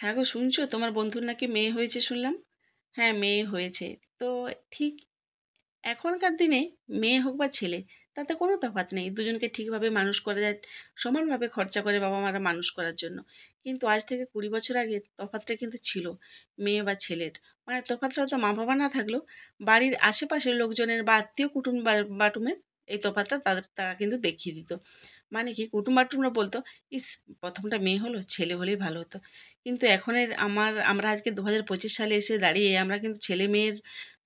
হ্যাঁ গো, শুনছো তোমার বন্ধুর নাকি মেয়ে হয়েছে শুনলাম। হ্যাঁ, মেয়ে হয়েছে। তো ঠিক এখনকার দিনে মেয়ে হোক বা ছেলে, তাতে কোনো তফাৎ নেই, দুজনকে ঠিকভাবে মানুষ করা যায়। সমানভাবে খরচা করে বাবা মারা মানুষ করার জন্য। কিন্তু আজ থেকে 20 বছর আগে তফাৎটা কিন্তু ছিল, মেয়ে বা ছেলের। মানে তফাৎটা হয়তো মা বাবা না থাকলেও বাড়ির আশেপাশের লোকজনের বা আত্মীয় কুটুম বাটুমের এই তফাৎটা তারা কিন্তু দেখিয়ে দিত। মানে কি, কুটুম বাটুমরা বলতো, ইস, প্রথমটা মেয়ে হলো, ছেলে হলেই ভালো হতো। কিন্তু এখনের আমরা আজকে 2025 সালে এসে দাঁড়িয়ে আমরা কিন্তু ছেলে মেয়ের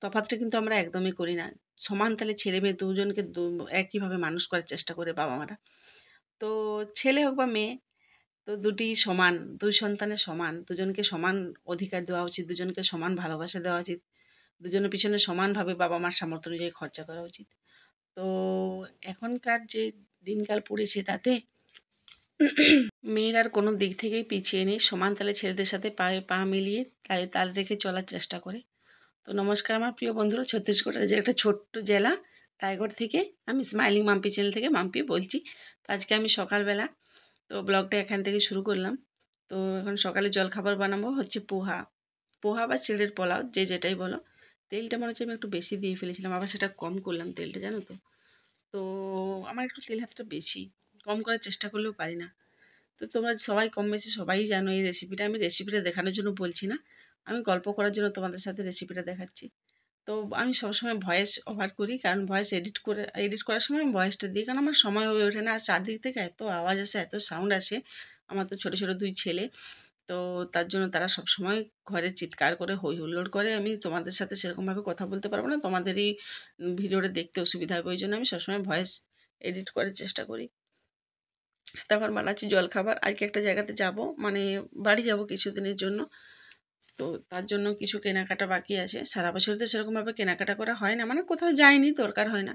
তফাৎটা কিন্তু আমরা একদমই করি না। সমান তালে ছেলে মেয়ে দুজনকে একইভাবে মানুষ করার চেষ্টা করে বাবা মারা। তো ছেলে হোক বা মেয়ে, তো দুটি সমান, দুই সন্তানের সমান, দুজনকে সমান অধিকার দেওয়া উচিত, দুজনকে সমান ভালোবাসা দেওয়া উচিত, দুজনের পিছনে সমানভাবে বাবা মার সামর্থ্য অনুযায়ী খরচা করা উচিত। তো এখনকার যে দিনকাল পড়েছে তাতে মেয়েরা আর কোনো দিক থেকেই পিছিয়ে নেই, সমান তালে ছেলেদের সাথে পায়ে পা মিলিয়ে তাই তাল রেখে চলার চেষ্টা করে। তো নমস্কার আমার প্রিয় বন্ধুরা, ছত্তিশগড়ের যে একটা ছোট্ট জেলা রায়গড় থেকে আমি স্মাইলিং মাম্পি চ্যানেল থেকে মাম্পি বলছি। তো আজকে আমি সকালবেলা তো ব্লগটা এখান থেকে শুরু করলাম। তো এখন সকালে জলখাবার বানাবো হচ্ছে পোহা। পোহা বা চিড়ের পোলাও, যে যেটাই বলো। তেলটা মনে হচ্ছে আমি একটু বেশি দিয়ে ফেলেছিলাম, আবার সেটা কম করলাম তেলটা, জানো তো। তো আমার একটু তেল হাতটা বেশি, কম করার চেষ্টা করলেও পারি না। তো তোমরা সবাই কম বেশি সবাই জানো এই রেসিপিটা, আমি রেসিপিটা দেখানোর জন্য বলছি না, আমি গল্প করার জন্য তোমাদের সাথে রেসিপিটা দেখাচ্ছি। তো আমি সবসময় ভয়েস ওভার করি, কারণ ভয়েস এডিট করার সময় আমি ভয়েসটা দিই, কারণ আমার সময় হয়ে ওঠে না। আর চারদিক থেকে এত আওয়াজ আসে, এত সাউন্ড আসে। আমার তো ছোটো ছোটো দুই ছেলে। তো তার জন্য তারা সবসময় ঘরে চিৎকার করে হই হুল্লোড় করে, আমি তোমাদের সাথে সেরকমভাবে কথা বলতে পারবো না, তোমাদেরই ভিডিওটা দেখতে অসুবিধা হবে, ওই জন্য আমি সবসময় ভয়েস এডিট করার চেষ্টা করি। তারপর বানাচ্ছি জলখাবার, আজকে একটা জায়গাতে যাব, মানে বাড়ি যাব কিছুদিনের জন্য। তো তার জন্য কিছু কেনাকাটা বাকি আছে। সারা বছর তো সেরকমভাবে কেনাকাটা করা হয় না, মানে কোথাও যাইনি, দরকার হয় না।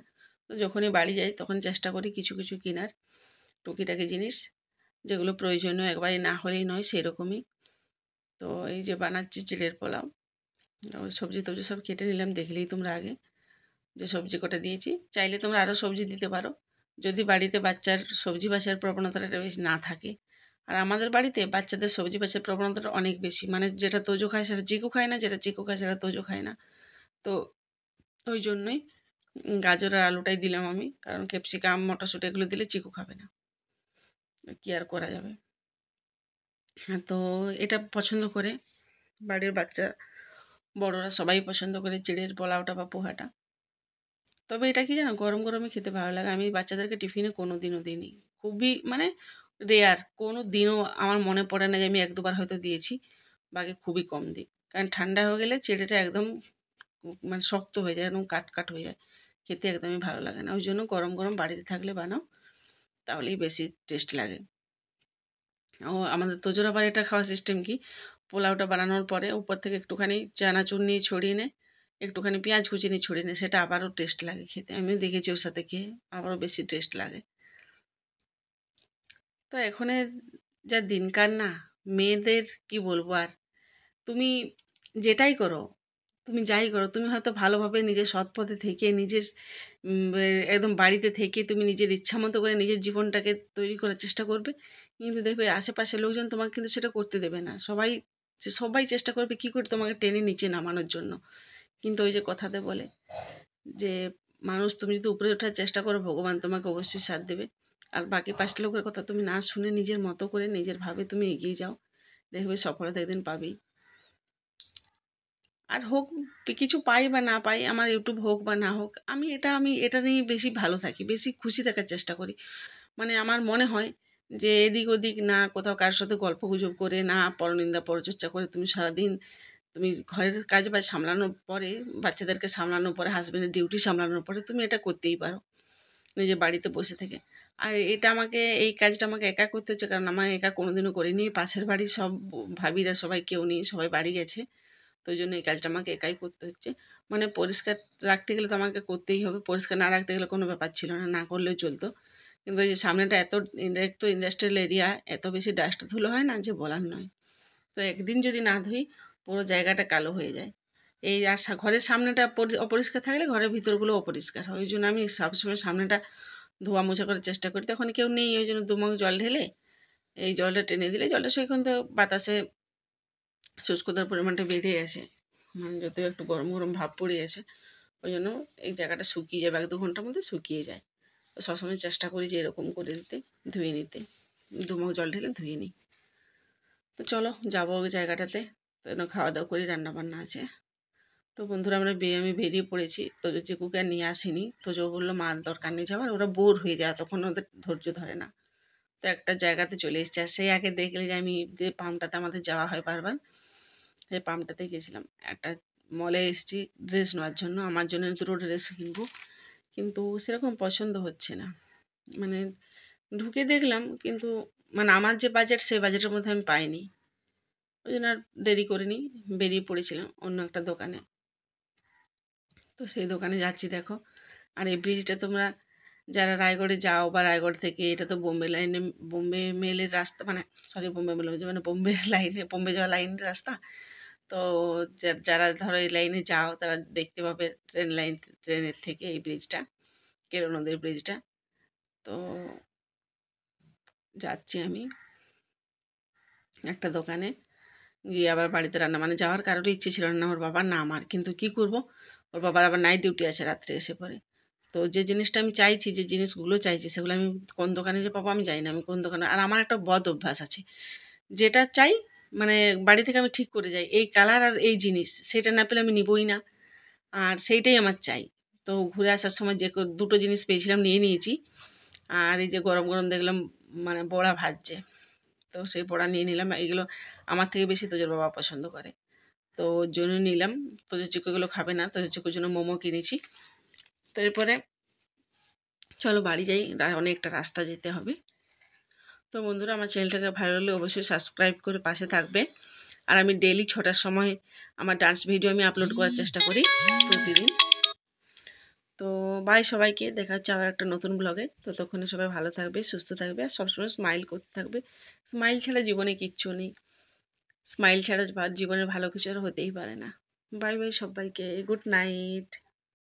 তো যখনই বাড়ি যাই তখন চেষ্টা করি কিছু কিছু কেনার, টুকিটাকি জিনিস, যেগুলো প্রয়োজনীয়, একবারই না হলেই নয়, সেরকমই। তো এই যে বানাচ্ছি চিড়ের পোলাও, সবজি টবজি সব কেটে নিলাম, দেখলেই তোমরা আগে যে সবজি কটা দিয়েছি। চাইলে তোমরা আরও সবজি দিতে পারো, যদি বাড়িতে বাচ্চার সবজি বাসার প্রবণতাটা বেশি না থাকে। আর আমাদের বাড়িতে বাচ্চাদের সবজি বাসার প্রবণতাটা অনেক বেশি, মানে যেটা তোজো খায় সেটা চিকু খায় না, যেটা চিকু খায় সেটা তোজো খায় না। তো ওই জন্যই গাজর আর আলুটাই দিলাম আমি, কারণ ক্যাপসিকাম মটরশুঁটি এগুলো দিলে চিকু খাবে না, কি আর করা যাবে। হ্যাঁ, তো এটা পছন্দ করে বাড়ির বাচ্চা বড়রা সবাই পছন্দ করে চিড়ের পোলাওটা বা পোহাটা। তবে এটা কি জানো, গরম গরমই খেতে ভালো লাগে। আমি বাচ্চাদেরকে টিফিনে কোনো দিনও দিইনি, খুবই মানে রেয়ার, কোনো দিনও আমার মনে পড়ে না যে আমি এক দুবার হয়তো দিয়েছি, বাকি খুবই কম দিই। কারণ ঠান্ডা হয়ে গেলে চিড়েটা একদম মানে শক্ত হয়ে যায়, একদম কাট কাট হয়ে যায়, খেতে একদমই ভালো লাগে না। ওই জন্য গরম গরম বাড়িতে থাকলে বানাও, তাহলেই বেশি টেস্ট লাগে। ও আমাদের তোজোর আবার এটা খাওয়া সিস্টেম কি, পোলাওটা বানানোর পরে উপর থেকে একটুখানি চানাচুর নিয়ে ছড়িয়ে নেয়, একটুখানি পেঁয়াজ কুচি নিয়ে ছড়িয়ে নেয়, সেটা আবারও টেস্ট লাগে খেতে। আমিও দেখেছি ওর সাথে খেয়ে, আবারও বেশি টেস্ট লাগে। তো এখনের যা দিনকাল না, মেয়েদের কি বলবো আর। তুমি যেটাই করো, তুমি যাই করো, তুমি হয়তো ভালোভাবে নিজের সৎ পথে থেকে নিজের একদম বাড়িতে থেকে তুমি নিজের ইচ্ছা মতো করে নিজের জীবনটাকে তৈরি করার চেষ্টা করবে। কিন্তু দেখবে আশেপাশের লোকজন তোমাকে কিন্তু সেটা করতে দেবে না। সবাই চেষ্টা করবে কী করে তোমাকে টেনে নিচে নামানোর জন্য। কিন্তু ওই যে কথাতে বলে যে, মানুষ তুমি যদি উপরে ওঠার চেষ্টা করো, ভগবান তোমাকে অবশ্যই সাথ দেবে। আর বাকি 5টা লোকের কথা তুমি না শুনে নিজের মতো করে নিজের ভাবে তুমি এগিয়ে যাও, দেখবে সফলতা একদিন পাবেই। আর হোক, কিছু পাই বা না পাই, আমার ইউটিউব হোক বা না হোক, আমি এটা নিয়ে বেশি ভালো থাকি, বেশি খুশি থাকার চেষ্টা করি। মানে আমার মনে হয় যে এদিক ওদিক না কোথাও কারোর সাথে গল্পগুজব করে, না পরনিন্দা পরচর্চা করে তুমি সারাদিন তুমি ঘরের কাজ বাজ সামলানোর পরে, বাচ্চাদেরকে সামলানোর পরে, হাজবেন্ডের ডিউটি সামলানোর পরে তুমি এটা করতেই পারো নিজের বাড়িতে বসে থেকে। আর এই কাজটা আমাকে একা করতে হচ্ছে, কারণ আমার একা কোনোদিনও করিনি। পাশের বাড়ির সব ভাবিরা সবাই কেউ নেই, সবাই বাড়ি গেছে। তো ওই জন্য এই কাজটা আমাকে একাই করতে হচ্ছে। মানে পরিষ্কার রাখতে গেলে তো আমাকে করতেই হবে, পরিষ্কার না রাখতে গেলে কোনো ব্যাপার ছিল না, না করলেও চলতো। কিন্তু ওই যে সামনেটা একটু ইন্ডাস্ট্রিয়াল এরিয়া, এত বেশি ডাস্ট ধুলো হয় না যে বলার নয়। তো একদিন যদি না ধুই, পুরো জায়গাটা কালো হয়ে যায়। এই আর ঘরের সামনেটা অপরিষ্কার থাকলে ঘরের ভিতরগুলো অপরিষ্কার হয়। ওই জন্য আমি সবসময় সামনেটা ধোয়া মোছা করার চেষ্টা করি। তখন কেউ নেই, ওই জন্য দুমগ জল ঢেলে এই জলটা টেনে দিলে জলটা সেখান তো বাতাসে শুষ্কতার পরিমাণটা বেড়ে গেছে, মানে যদিও একটু গরম গরম ভাব পড়ে গেছে, ওই জন্য এই জায়গাটা শুকিয়ে যাবে, 1-2 ঘন্টার মধ্যে শুকিয়ে যায়। তো সবসময় চেষ্টা করি যে এরকম করে দিতে, ধুয়ে নিতে, 2 মগ জল ঢেলে ধুয়ে নিই। তো চলো যাবো ওই জায়গাটাতে, তো খাওয়া দাওয়া করি, রান্নাবান্না আছে। তো বন্ধুরা আমি বেরিয়ে পড়েছি, তোজো চিকুকে আর নিয়ে আসিনি। তোজো বললো মা দরকার নেই যাওয়ার, ওরা বোর হয়ে যায়, তখন ওদের ধৈর্য ধরে না। তো একটা জায়গাতে চলে এসেছি, আর সেই আগে দেখলে যে আমি যে পাম্পটাতে আমাদের যাওয়া হয় বারবার, সেই পাম্পটাতে গেছিলাম। একটা মলে এসেছি ড্রেস নেওয়ার জন্য, আমার জন্য 2টো ড্রেস কিনবো, কিন্তু সেরকম পছন্দ হচ্ছে না। মানে ঢুকে দেখলাম, কিন্তু মানে আমার যে বাজেট সেই বাজেটের মধ্যে আমি পাইনি। ওই জন্য আর দেরি করিনি, বেরিয়ে পড়েছিলাম অন্য একটা দোকানে। তো সেই দোকানে যাচ্ছি দেখো। আর এই ব্রিজটা তোমরা যারা রায়গড়ে যাও বা রায়গড় থেকে, এটা তো বোম্বে লাইনে, বোম্বে মেলের রাস্তা, মানে সরি বোম্বে মেল বলছি, মানে বোম্বে লাইনে, বোম্বে যাওয়া লাইনের রাস্তা। তো যারা ধরো এই লাইনে যাও তারা দেখতে পাবে ট্রেনের থেকে এই ব্রিজটা, কেরো নদীর ব্রিজটা। তো যাচ্ছি আমি একটা দোকানে, গিয়ে আবার বাড়িতে রান্না, মানে যাওয়ার কারোর ইচ্ছে ছিল না, ওর বাবার না আমার, কিন্তু কি করব, ওর বাবার আবার নাইট ডিউটি আছে, রাত্রে এসে পড়ে। তো যে জিনিসটা আমি চাইছি, যে জিনিসগুলো চাইছি, সেগুলো আমি কোন দোকানে যে পাবো আমি জানি না, আমি কোন দোকানে। আর আমার একটা বদ অভ্যাস আছে, যেটা চাই মানে বাড়ি থেকে আমি ঠিক করে যাই, এই কালার আর এই জিনিস, সেটা না পেলে আমি নিবই না, আর সেইটাই আমার চাই। তো ঘুরে আসার সময় যে 2টো জিনিস পেয়েছিলাম নিয়ে নিয়েছি। আর এই যে গরম গরম দেখলাম মানে বড়া ভাজছে, তো সেই বড়া নিয়ে নিলাম। এইগুলো আমার থেকে বেশি তোজোর বাবা পছন্দ করে, তো ওর জন্য নিলাম। তোজো চিকু এগুলো খাবে না, তোজো চিকুর জন্য মোমো কিনেছি। তো এরপরে চলো বাড়ি যাই, অনেকটা রাস্তা যেতে হবে। তো বন্ধুরা আমার চ্যানেলটাকে ভালো লাগলে অবশ্যই সাবস্ক্রাইব করে পাশে থাকবে। আর আমি ডেইলি 6টার সময় আমার ডান্স ভিডিও আমি আপলোড করার চেষ্টা করি প্রতিদিন। তো বাই সবাইকে, দেখা হচ্ছে আবার একটা নতুন ব্লগে। ততক্ষণে সবাই ভালো থাকবে, সুস্থ থাকবে, আর সবসময় স্মাইল করতে থাকবে। স্মাইল ছাড়া জীবনে কিচ্ছু নেই, স্মাইল ছাড়া জীবনে ভালো কিছু আর হতেই পারে না। বাই বাই সবাইকে, গুড নাইট।